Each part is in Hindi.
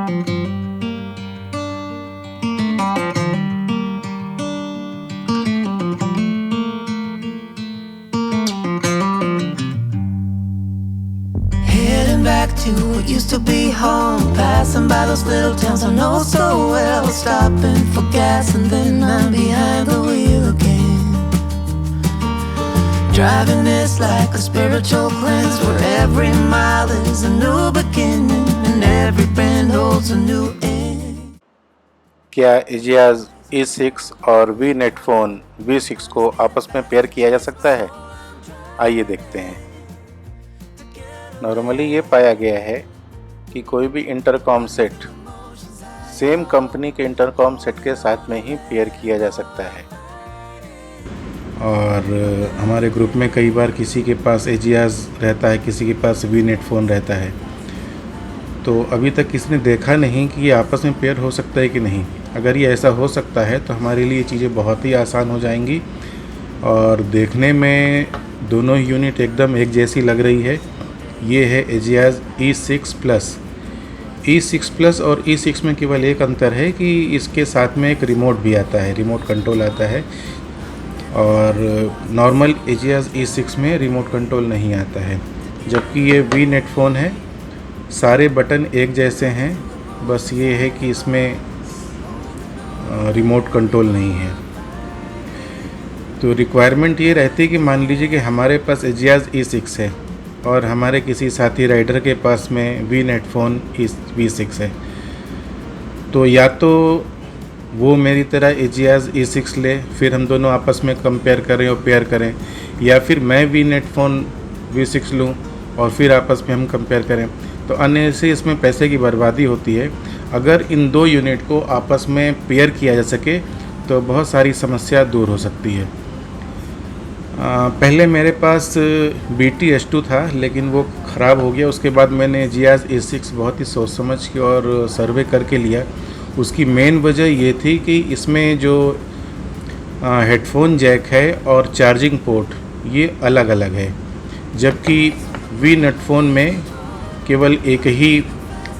Heading back to what used to be home, passing by those little towns I know so well, stopping for gas and then I'm behind the wheel again. Driving this like a spiritual cleanse, where every mile is a new beginning and every bend holds a new end. क्या एजियाज E6 और वी नेट फ़ोन V6 को आपस में पेयर किया जा सकता है? आइए देखते हैं। नॉर्मली ये पाया गया है कि कोई भी इंटरकॉम सेट सेम कंपनी के इंटरकॉम सेट के साथ में ही पेयर किया जा सकता है। और हमारे ग्रुप में कई बार किसी के पास एजियाज रहता है, किसी के पास वी नेट फ़ोन रहता है, तो अभी तक किसी ने देखा नहीं कि ये आपस में पेयर हो सकता है कि नहीं। अगर ये ऐसा हो सकता है तो हमारे लिए चीज़ें बहुत ही आसान हो जाएंगी और देखने में दोनों ही यूनिट एकदम एक जैसी लग रही है। ये है एजियाज E6 प्लस। E6 प्लस और E6 में केवल एक अंतर है कि इसके साथ में एक रिमोट भी आता है, रिमोट कंट्रोल आता है, और नॉर्मल एजियाज E6 में रिमोट कंट्रोल नहीं आता है। जबकि ये वी नेट फ़ोन है, सारे बटन एक जैसे हैं, बस ये है कि इसमें रिमोट कंट्रोल नहीं है। तो रिक्वायरमेंट ये रहती है कि मान लीजिए कि हमारे पास एजियाज E6 है और हमारे किसी साथी राइडर के पास में वी नेट फ़ोन V6 है, तो या तो वो मेरी तरह एजियाज E6 ले, फिर हम दोनों आपस में कंपेयर करें और पेयर करें, या फिर मैं वी नेट फ़ोन V6 लूँ और फिर आपस में हम कंपेयर करें। तो अन्य से इसमें पैसे की बर्बादी होती है। अगर इन दो यूनिट को आपस में पेयर किया जा सके तो बहुत सारी समस्या दूर हो सकती है। पहले मेरे पास BT-S2 था, लेकिन वो ख़राब हो गया। उसके बाद मैंने एजियाज E6 बहुत ही सोच समझ के और सर्वे करके लिया। उसकी मेन वजह ये थी कि इसमें जो हेडफोन जैक है और चार्जिंग पोर्ट ये अलग अलग है, जबकि वी नेट फ़ोन में केवल एक ही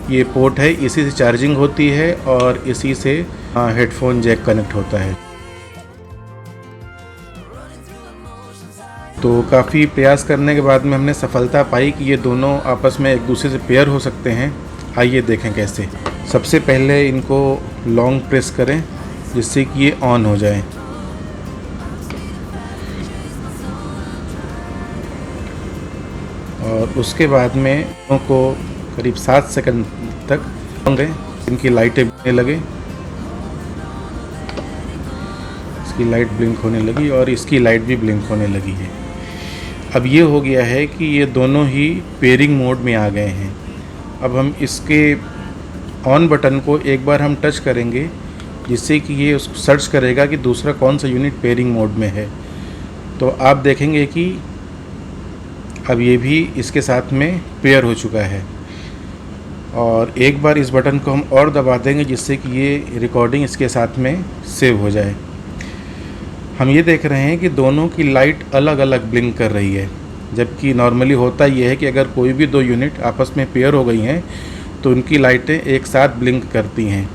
ये पोर्ट है, इसी से चार्जिंग होती है और इसी से हेडफोन जैक कनेक्ट होता है। तो काफ़ी प्रयास करने के बाद में हमने सफलता पाई कि ये दोनों आपस में एक दूसरे से पेयर हो सकते हैं। आइए देखें कैसे। सबसे पहले इनको लॉन्ग प्रेस करें जिससे कि ये ऑन हो जाए। और उसके बाद में इनको करीब 7 सेकंड तक होंगे, इनकी लाइटें ब्लिंकने लगे। इसकी लाइट ब्लिंक होने लगी और इसकी लाइट भी ब्लिंक होने लगी है। अब ये हो गया है कि ये दोनों ही पेयरिंग मोड में आ गए हैं। अब हम इसके ऑन बटन को एक बार हम टच करेंगे, जिससे कि ये उसको सर्च करेगा कि दूसरा कौन सा यूनिट पेयरिंग मोड में है। तो आप देखेंगे कि अब ये भी इसके साथ में पेयर हो चुका है। और एक बार इस बटन को हम और दबा देंगे जिससे कि ये रिकॉर्डिंग इसके साथ में सेव हो जाए। हम ये देख रहे हैं कि दोनों की लाइट अलग अलग ब्लिंक कर रही है, जबकि नॉर्मली होता ये है कि अगर कोई भी दो यूनिट आपस में पेयर हो गई हैं तो उनकी लाइटें एक साथ ब्लिंक करती हैं,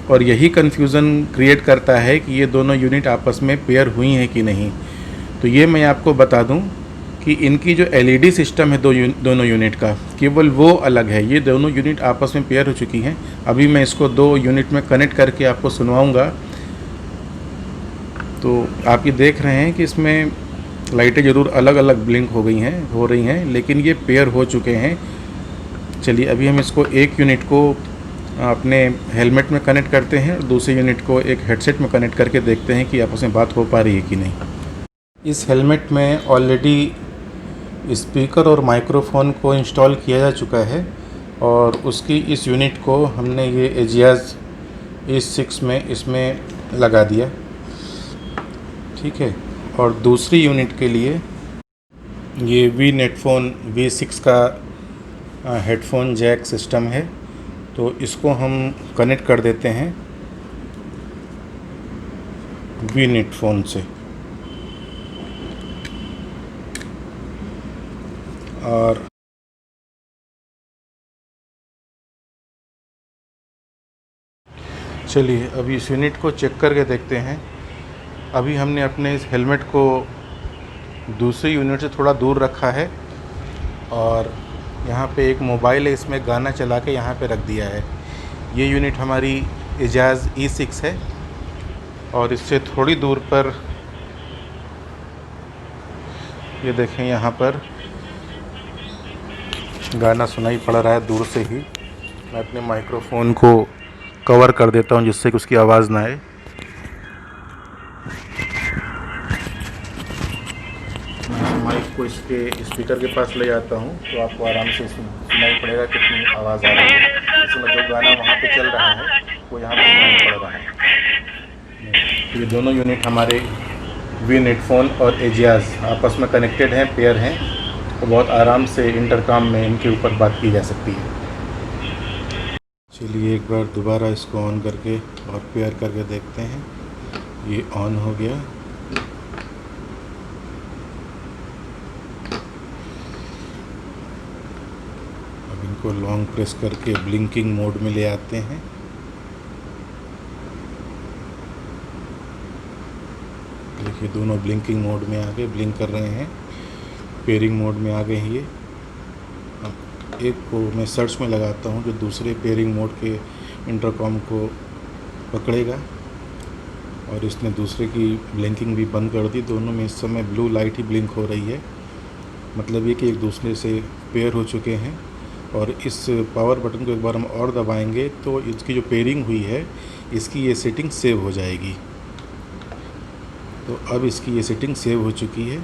और यही कन्फ्यूज़न क्रिएट करता है कि ये दोनों यूनिट आपस में पेयर हुई हैं कि नहीं। तो ये मैं आपको बता दूं कि इनकी जो LED सिस्टम है दोनों यूनिट का, केवल वो अलग है। ये दोनों यूनिट आपस में पेयर हो चुकी हैं। अभी मैं इसको दो यूनिट में कनेक्ट करके आपको सुनवाऊंगा। तो आप ये देख रहे हैं कि इसमें लाइटें ज़रूर अलग अलग ब्लिंक हो रही हैं, लेकिन ये पेयर हो चुके हैं। चलिए अभी हम इसको एक यूनिट को अपने हेलमेट में कनेक्ट करते हैं और दूसरे यूनिट को एक हेडसेट में कनेक्ट करके देखते हैं कि आपस में बात हो पा रही है कि नहीं। इस हेलमेट में ऑलरेडी स्पीकर और माइक्रोफोन को इंस्टॉल किया जा चुका है, और उसकी इस यूनिट को हमने ये एजियाज E6 में इसमें लगा दिया। ठीक है। और दूसरी यूनिट के लिए ये वी नेट फ़ोन V6 का हेडफोन जैक सिस्टम है, तो इसको हम कनेक्ट कर देते हैं वी नेट फ़ोन से। और चलिए अभी इस यूनिट को चेक करके देखते हैं। अभी हमने अपने इस हेलमेट को दूसरी यूनिट से थोड़ा दूर रखा है और यहाँ पे एक मोबाइल है, इसमें गाना चला के यहाँ पे रख दिया है। ये यूनिट हमारी एजाज़ E6 है और इससे थोड़ी दूर पर ये देखें, यहाँ पर गाना सुनाई पड़ रहा है दूर से ही। मैं अपने माइक्रोफोन को कवर कर देता हूँ जिससे कि उसकी आवाज़ ना आए। मैं माइक को इसके स्पीकर के पास ले जाता हूँ तो आपको आराम से सुनाई पड़ेगा कितनी आवाज़ आ रही है। इसमें जो गाना वहाँ पे चल रहा है वो यहाँ पे सुनाई पड़ रहा है। ये दोनों यूनिट हमारे वी नेटफोन और एजाज़ आपस में कनेक्टेड हैं, पेयर हैं, तो बहुत आराम से इंटरकॉम में इनके ऊपर बात की जा सकती है। चलिए एक बार दोबारा इसको ऑन करके और पेयर करके देखते हैं। ये ऑन हो गया। अब इनको लॉन्ग प्रेस करके ब्लिंकिंग मोड में ले आते हैं। देखिए दोनों ब्लिंकिंग मोड में आ गए, ब्लिंक कर रहे हैं। पेयरिंग मोड में आ गए हैं ये। अब एक को मैं सर्च में लगाता हूँ जो दूसरे पेयरिंग मोड के इंटरकॉम को पकड़ेगा और इसने दूसरे की ब्लिंकिंग भी बंद कर दी। दोनों में इस समय ब्लू लाइट ही ब्लिंक हो रही है, मतलब ये कि एक दूसरे से पेयर हो चुके हैं। और इस पावर बटन को एक बार हम और दबाएंगे तो इसकी जो पेयरिंग हुई है इसकी ये सेटिंग सेव हो जाएगी। तो अब इसकी ये सेटिंग सेव हो चुकी है।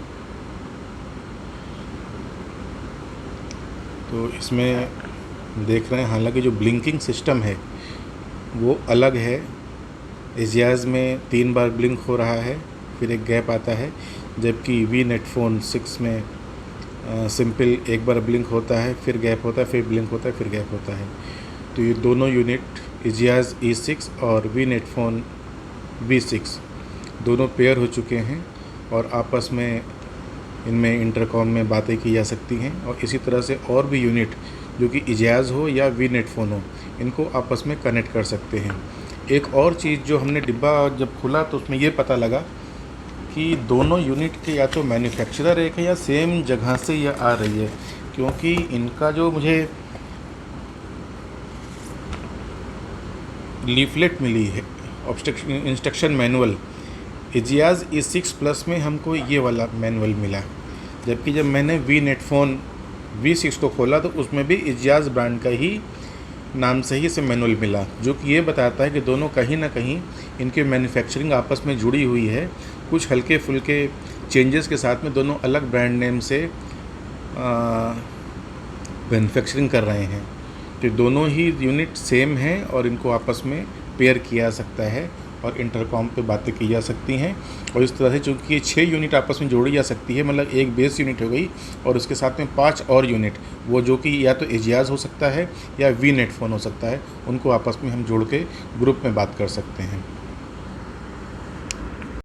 तो इसमें देख रहे हैं, हालांकि जो ब्लिंकिंग सिस्टम है वो अलग है। एजाज़ में 3 बार ब्लिंक हो रहा है, फिर एक गैप आता है, जबकि वी नेटफोन 6 में सिंपल एक बार ब्लिंक होता है, फिर गैप होता है, फिर ब्लिंक होता है, फिर गैप होता है। तो ये दोनों यूनिट एजाज़ E6 और वी नेटफोन V6 दोनों पेयर हो चुके हैं और आपस में इनमें इंटरकॉम में बातें की जा सकती हैं। और इसी तरह से और भी यूनिट जो कि एजाज़ हो या वी नेटफोन हो, इनको आपस में कनेक्ट कर सकते हैं। एक और चीज़ जो हमने डिब्बा जब खुला तो उसमें ये पता लगा कि दोनों यूनिट के या तो मैन्युफैक्चरर एक है या सेम जगह से यह आ रही है, क्योंकि इनका जो मुझे लीफलेट मिली है इंस्ट्रक्शन मैनुअल, एजाज़ E6 प्लस में हमको ये वाला मैनुअल मिला, जबकि जब मैंने वी नेटफोन V6 को खोला तो उसमें भी एजाज़ ब्रांड का ही नाम से ही इसे मैनुअल मिला, जो कि ये बताता है कि दोनों कहीं ना कहीं इनके मैन्युफैक्चरिंग आपस में जुड़ी हुई है। कुछ हल्के फुल्के चेंजेस के साथ में दोनों अलग ब्रांड नेम से मैन्युफैक्चरिंग कर रहे हैं। तो दोनों ही यूनिट सेम हैं और इनको आपस में पेयर किया जा सकता है और इंटरकॉम पे बातें की जा सकती हैं। और इस तरह से चूँकि ये 6 यूनिट आपस में जोड़ी जा सकती है, मतलब एक बेस यूनिट हो गई और उसके साथ में 5 और यूनिट, वो जो कि या तो एजाज़ हो सकता है या वी नेटफोन हो सकता है, उनको आपस में हम जोड़ के ग्रुप में बात कर सकते हैं।